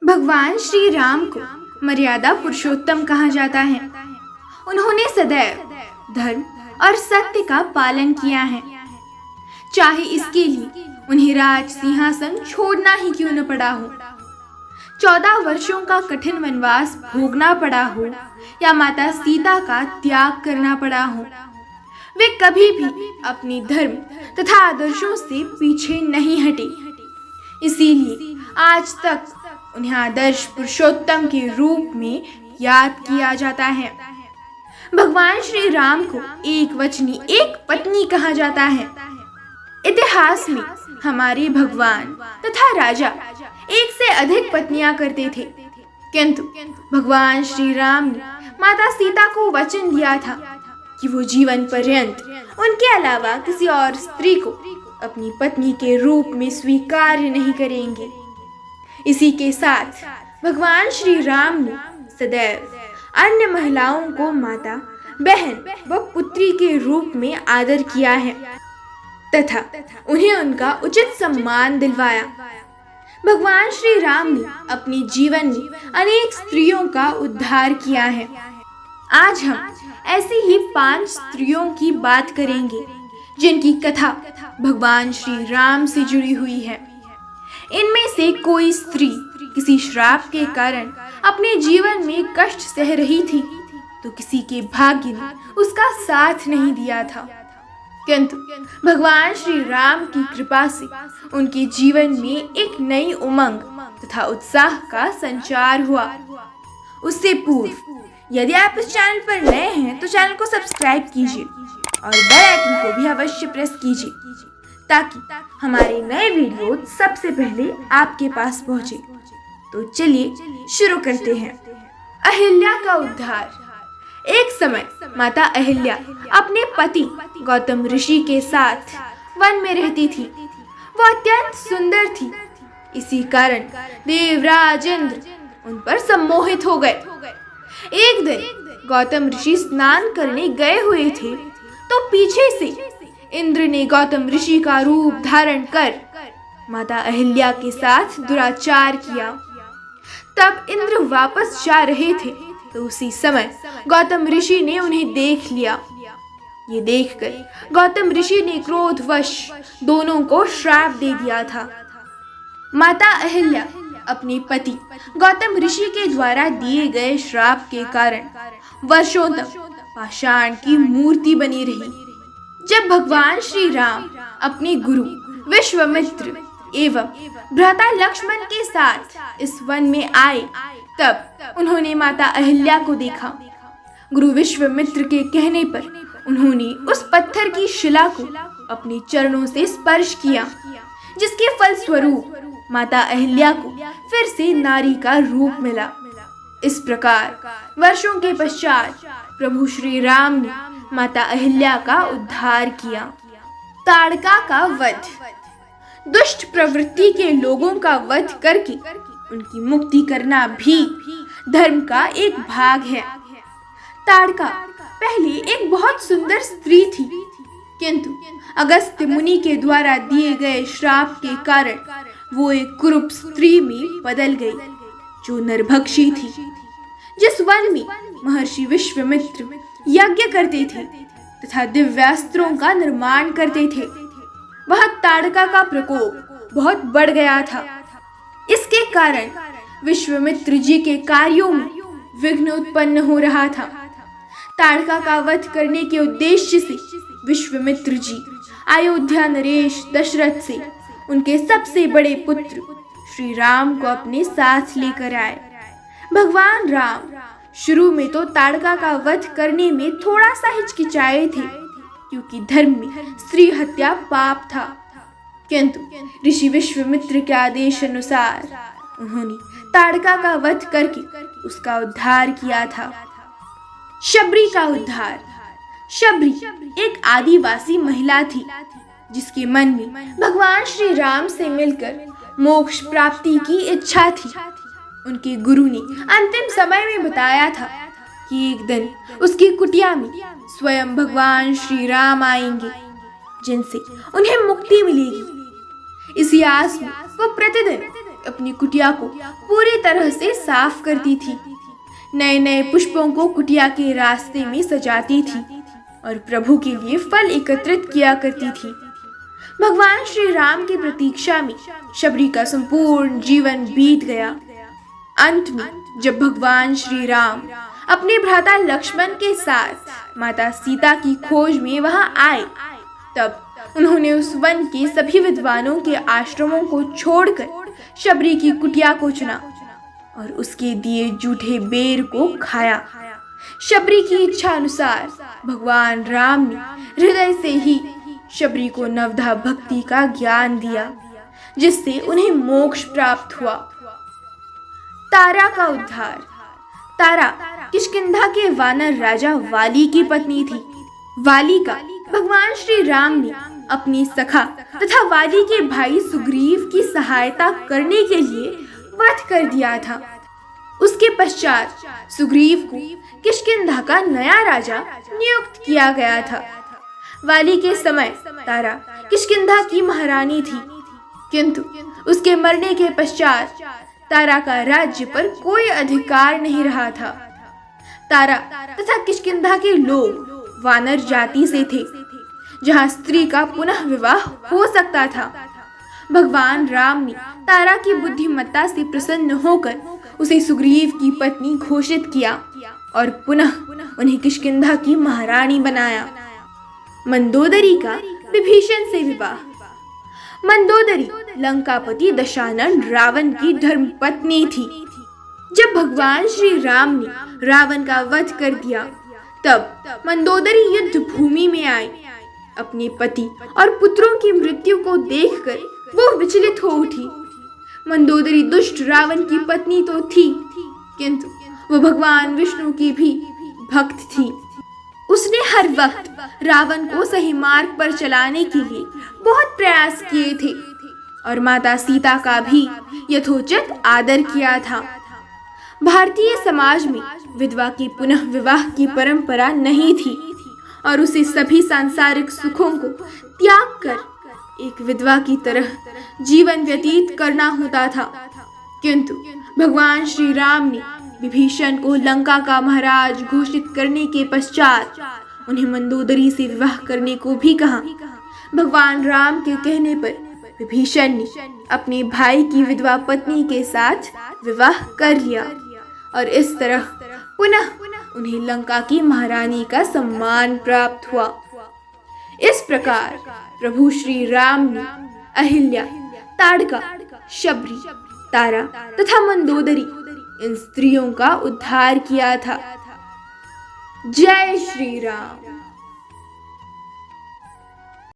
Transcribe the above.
भगवान श्री राम को मर्यादा पुरुषोत्तम कहा जाता है। उन्होंने सदैव धर्म और सत्य का पालन किया है, चाहे इसके लिए उन्हें राज सिंहासन छोड़ना ही क्यों न पड़ा हो, 14 वर्षों का कठिन वनवास भोगना पड़ा हो या माता सीता का त्याग करना पड़ा हो, वे कभी भी अपने धर्म तथा आदर्शों से पीछे नहीं हटे। इसीलिए आज तक उन्हें आदर्श पुरुषोत्तम के रूप में याद किया जाता है। भगवान श्री राम को एक वचनी एक पत्नी कहा जाता है। इतिहास में हमारे भगवान तथा राजा एक से अधिक पत्नियां करते थे, किंतु भगवान श्री राम ने माता सीता को वचन दिया था कि वो जीवन पर्यंत उनके अलावा किसी और स्त्री को अपनी पत्नी के रूप में स्वीकार नहीं करेंगे। इसी के साथ भगवान श्री राम ने सदैव अन्य महिलाओं को माता, बहन व पुत्री के रूप में आदर किया है तथा उन्हें उनका उचित सम्मान दिलवाया। भगवान श्री राम ने अपने जीवन में अनेक स्त्रियों का उद्धार किया है। आज हम ऐसी ही 5 स्त्रियों की बात करेंगे जिनकी कथा भगवान श्री राम से जुड़ी हुई है। इनमें से कोई स्त्री किसी श्राप के कारण अपने जीवन में कष्ट सह रही थी, तो किसी के भाग्य ने उसका साथ नहीं दिया था, किंतु भगवान श्री राम की कृपा से उनके जीवन में एक नई उमंग तथा उत्साह का संचार हुआ। उससे पूर्व यदि आप इस चैनल पर नए हैं तो चैनल को सब्सक्राइब कीजिए और बेल आइकन को भी अवश्य प्रेस कीजिए ताकि हमारे नए वीडियो सबसे पहले आपके पास पहुंचे। तो चलिए शुरू करते हैं। अहिल्या का उद्धार। एक समय माता अहिल्या अपने पति गौतम ऋषि के साथ वन में रहती थी। वो अत्यंत सुंदर थी, इसी कारण देवराज इंद्र उन पर सम्मोहित हो गए। एक दिन गौतम ऋषि स्नान करने गए हुए थे तो पीछे से इंद्र ने गौतम ऋषि का रूप धारण कर माता अहिल्या के साथ दुराचार किया। तब इंद्र वापस जा रहे थे तो उसी समय गौतम ऋषि ने उन्हें देख लिया। ये देखकर गौतम ऋषि ने क्रोधवश दोनों को श्राप दे दिया था। माता अहिल्या अपने पति गौतम ऋषि के द्वारा दिए गए श्राप के कारण वर्षों तक पाषाण की मूर्ति बनी रही। जब भगवान श्री राम अपने गुरु विश्वामित्र एवं भ्राता लक्ष्मण के साथ इस वन में आए, तब उन्होंने माता अहिल्या को देखा। गुरु विश्वामित्र के कहने पर उन्होंने उस पत्थर की शिला को अपने चरणों से स्पर्श किया, जिसके फलस्वरूप माता अहिल्या को फिर से नारी का रूप मिला। इस प्रकार वर्षों के पश्चात प्रभु श्री राम ने माता अहिल्या का उद्धार किया। ताड़का का वध। दुष्ट प्रवृत्ति के लोगों का वध करके उनकी मुक्ति करना भी धर्म का एक भाग है। ताड़का पहले एक बहुत सुंदर स्त्री थी, किंतु अगस्त्य मुनि के द्वारा दिए गए श्राप के कारण वो एक कुरूप स्त्री में बदल गई, जो नरभक्षी थी। जिस वन में महर्षि विश्वामित्र यज्ञ करते थे तथा दिव्यास्त्रों का निर्माण करते थे, वह ताड़का का प्रकोप बहुत बढ़ गया था। इसके कारण विश्वामित्र जी के कार्यों में विघ्न उत्पन्न हो रहा था। ताड़का का वध करने के उद्देश्य से विश्वामित्र जी अयोध्या नरेश दशरथ से उनके सबसे बड़े पुत्र श्री राम को अपने साथ लेकर आए। भगवान राम शुरू में तो ताड़का का वध करने में थोड़ा सा हिचकिचाए थे, क्योंकि धर्म में स्त्री हत्या पाप था, किंतु ऋषि विश्वामित्र के आदेश अनुसार उन्होंने ताड़का का वध करके उसका उद्धार किया था। शबरी का उद्धार। शबरी एक आदिवासी महिला थी, जिसके मन में भगवान श्री राम से मिलकर मोक्ष प्राप्ति की इच्छा थी। उनके गुरु ने अंतिम समय में बताया था कि एक दिन उसकी कुटिया में स्वयं भगवान श्री राम आएंगे, जिनसे उन्हें मुक्ति मिलेगी। इसी आस में वो प्रतिदिन अपनी कुटिया को पूरी तरह से साफ करती थी, नए नए पुष्पों को कुटिया के रास्ते में सजाती थी और प्रभु के लिए फल एकत्रित किया करती थी। भगवान श्री राम की प्रतीक्षा में शबरी का संपूर्ण जीवन बीत गया। अंत में जब भगवान श्री राम अपने भ्राता लक्ष्मण के साथ माता सीता की खोज में वहां आए, तब उन्होंने उस वन के सभी विद्वानों के आश्रमों को छोड़कर शबरी की कुटिया को चुना और उसके दिए जूठे बेर को खाया। शबरी की इच्छा अनुसार भगवान राम ने हृदय से ही शबरी को नवधा भक्ति का ज्ञान दिया, जिससे उन्हें मोक्ष प्राप्त हुआ। तारा का उद्धार। तारा किष्किंधा के वानर राजा वाली की पत्नी थी। वाली का भगवान श्री राम ने अपनी सखा तथा वाली के भाई सुग्रीव की सहायता करने के लिए वध कर दिया था। उसके पश्चात सुग्रीव को किष्किंधा का नया राजा नियुक्त किया गया था। वाली के समय तारा किष्किंधा की महारानी थी, किंतु उसके मरने के पश्चात तारा का राज्य पर कोई अधिकार नहीं रहा था। तारा तथा किष्किंधा के लोग वानर जाति से थे, जहां स्त्री का पुनः विवाह हो सकता था। भगवान राम ने तारा की बुद्धिमत्ता से प्रसन्न होकर उसे सुग्रीव की पत्नी घोषित किया और पुनः उन्हें किष्किंधा की महारानी बनाया। मंदोदरी का विभीषण से विवाह। मंदोदरी लंकापति दशानन रावण की धर्मपत्नी थी। जब भगवान श्री राम ने रावण का वध कर दिया, तब मंदोदरी युद्ध भूमि में आई। अपने पति और पुत्रों की मृत्यु को देखकर वो विचलित हो उठी। मंदोदरी दुष्ट रावण की पत्नी तो थी, किंतु वो भगवान विष्णु की भी भक्त थी। उसने हर वक्त रावण को सही मार्ग पर चलाने के लिए बहुत प्रयास किए थे और माता सीता का भी यथोचित आदर किया था। भारतीय समाज में विधवा के पुनः विवाह की परंपरा नहीं थी और उसे सभी सांसारिक सुखों को त्याग कर एक विधवा की तरह जीवन व्यतीत करना होता था। किंतु भगवान श्री राम ने विभीषण को लंका का महाराज घोषित करने के पश्चात उन्हें मंदोदरी से विवाह करने को भी कहा। भगवान राम के कहने पर विभीषण ने अपने भाई की विधवा पत्नी के साथ विवाह कर लिया और इस तरह पुनः उन्हें लंका की महारानी का सम्मान प्राप्त हुआ। इस प्रकार प्रभु श्री राम ने अहिल्या, ताड़का, शबरी, तारा तथा मंदोदरी इन स्त्रियों का उद्धार किया था। जय श्री राम।